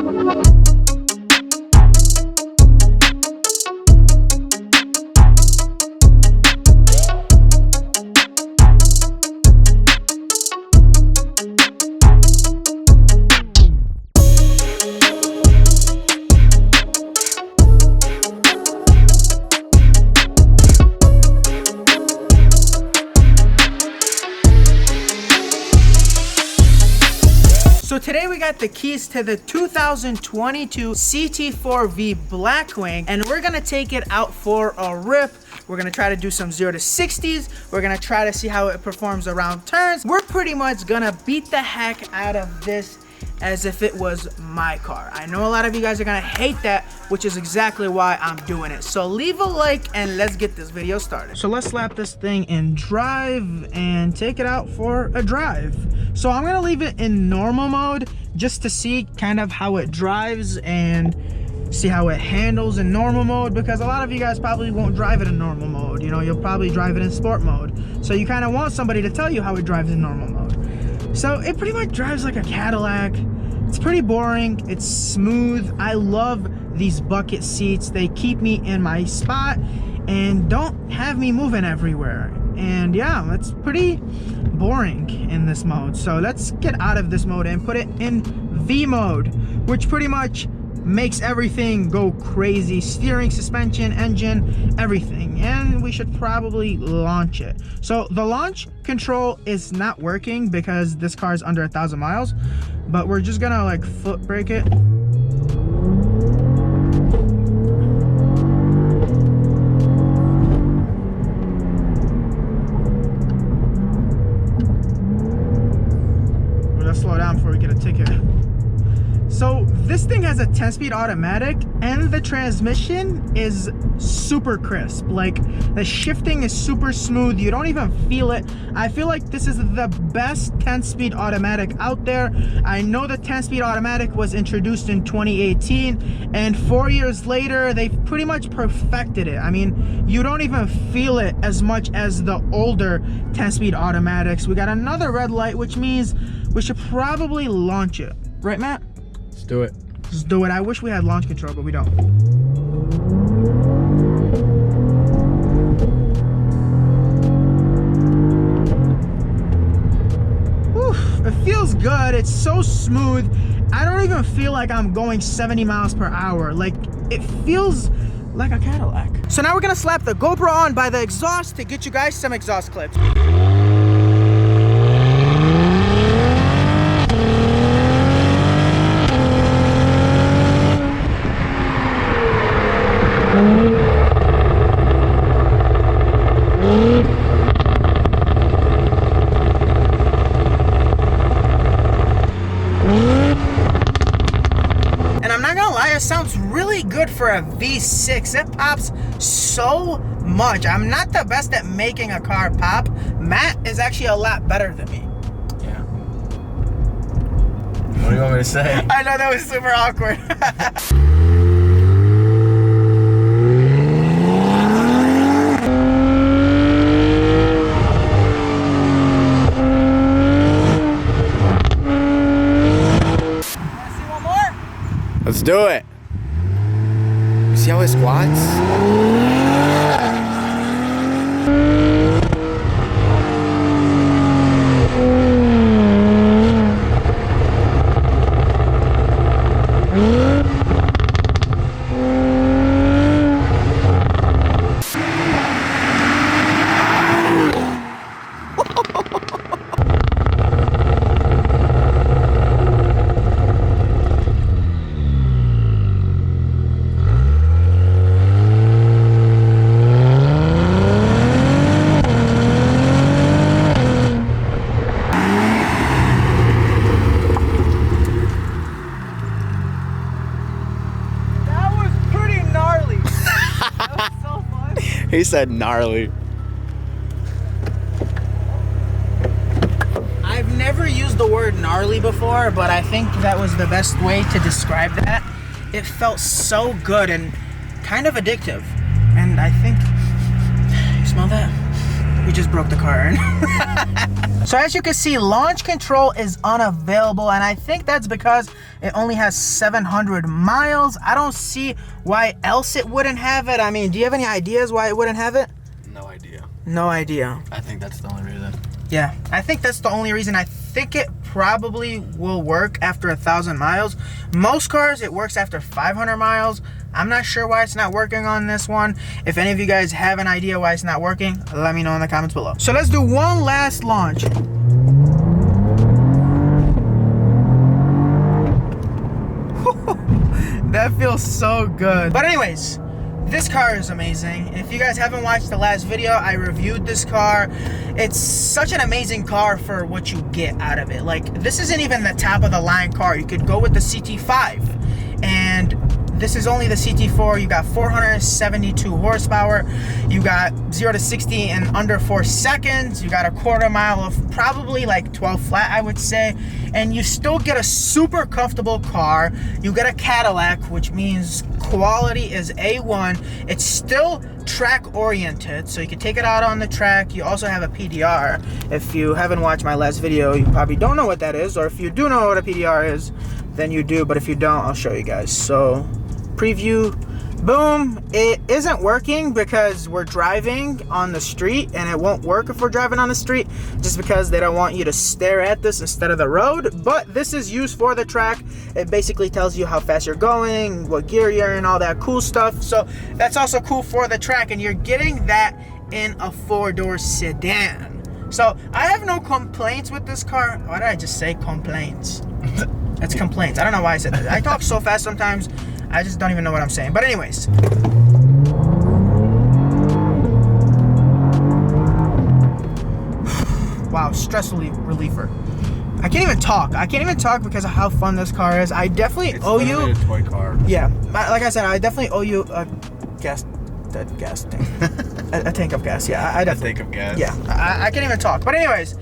So today we got the keys to the 2022 CT4-V Blackwing, and we're gonna take it out for a rip. We're gonna try to do some 0 to 60s. We're gonna try to see how it performs around turns. We're pretty much gonna beat the heck out of this as if it was my car. I know a lot of you guys are gonna hate that, which is exactly why I'm doing it. So leave a like and let's get this video started. So let's slap this thing in drive and take it out for a drive. So I'm gonna leave it in normal mode just to see kind of how it drives and see how it handles in normal mode, because a lot of you guys probably won't drive it in normal mode. You know, you'll probably drive it in sport mode. So you kind of want somebody to tell you how it drives in normal mode. So it pretty much drives like a Cadillac. It's pretty boring, it's smooth. I love these bucket seats. They keep me in my spot and don't have me moving everywhere. And yeah, it's pretty boring in this mode. So let's get out of this mode and put it in V mode, which pretty much makes everything go crazy. Steering, suspension, engine, everything. And we should probably launch it. So the launch control is not working because this car is under 1,000 miles, but we're just gonna like foot brake it. Let's slow down before we get a ticket. So this thing has a 10-speed automatic and the transmission is super crisp. Like the shifting is super smooth. You don't even feel it. I feel like this is the best 10-speed automatic out there. I know the 10-speed automatic was introduced in 2018 and 4 years later, they've pretty much perfected it. I mean, you don't even feel it as much as the older 10-speed automatics. We got another red light, which means we should probably launch it. Right, Matt? Let's do it. Let's do it. I wish we had launch control, but we don't. Whew, it feels good. It's so smooth. I don't even feel like I'm going 70 miles per hour. Like, it feels like a Cadillac. So now we're gonna slap the GoPro on by the exhaust to get you guys some exhaust clips. And I'm not gonna lie, it sounds really good for a V6. It pops so much. I'm not the best at making a car pop. Matt is actually a lot better than me. Yeah. What do you want me to say? I know, that was super awkward. Let's do it. You see how it squats? He said gnarly. I've never used the word gnarly before, but I think that was the best way to describe that. It felt so good and kind of addictive. And I think, you smell that? We just broke the car. So as you can see, launch control is unavailable, and I think that's because it only has 700 miles. I don't see why else it wouldn't have it. I mean, do you have any ideas why it wouldn't have it? No idea. No idea. I think that's the only reason. Yeah, I think that's the only reason. I think it probably will work after 1,000 miles. Most cars, it works after 500 miles. I'm not sure why it's not working on this one. If any of you guys have an idea why it's not working, let me know in the comments below. So let's do one last launch. That feels so good. But anyways, this car is amazing. If you guys haven't watched the last video, I reviewed this car. It's such an amazing car for what you get out of it. Like, this isn't even the top of the line car. You could go with the CT5, and this is only the CT4. You got 472 horsepower. You got 0 to 60 in under 4 seconds. You got a quarter mile of probably like 12 flat, I would say. And you still get a super comfortable car. You get a Cadillac, which means quality is A1. It's still track oriented, so you can take it out on the track. You also have a PDR. If you haven't watched my last video, you probably don't know what that is, or if you do know what a PDR is, then you do, but if you don't, I'll show you guys. So preview, boom. It isn't working because we're driving on the street, and it won't work if we're driving on the street just because they don't want you to stare at this instead of the road. But this is used for the track. It basically tells you how fast you're going, what gear you're in, all that cool stuff. So that's also cool for the track, and you're getting that in a 4-door sedan. So I have no complaints with this car. Why did I just say complaints? It's complaints. I don't know why I said that. I talk so fast sometimes, I just don't even know what I'm saying. But anyways. Wow, stress reliever. I can't even talk. I can't even talk because of how fun this car is. I definitely owe you. It's a toy car. Yeah, like I said, I definitely owe you a gas tank. a tank of gas. Yeah, I definitely. A tank of gas. Yeah, I can't even talk. But anyways.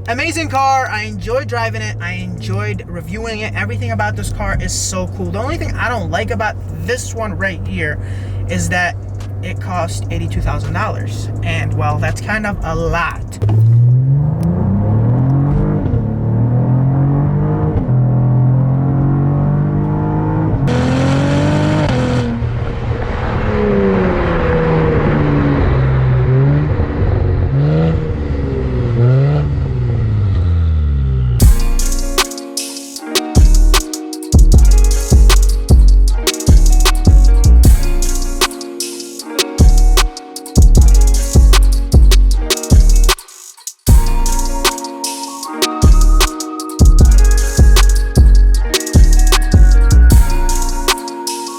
Amazing car. I enjoyed driving it. I enjoyed reviewing it. Everything about this car is so cool. The only thing I don't like about this one right here is that it cost $82,000. And well, that's kind of a lot.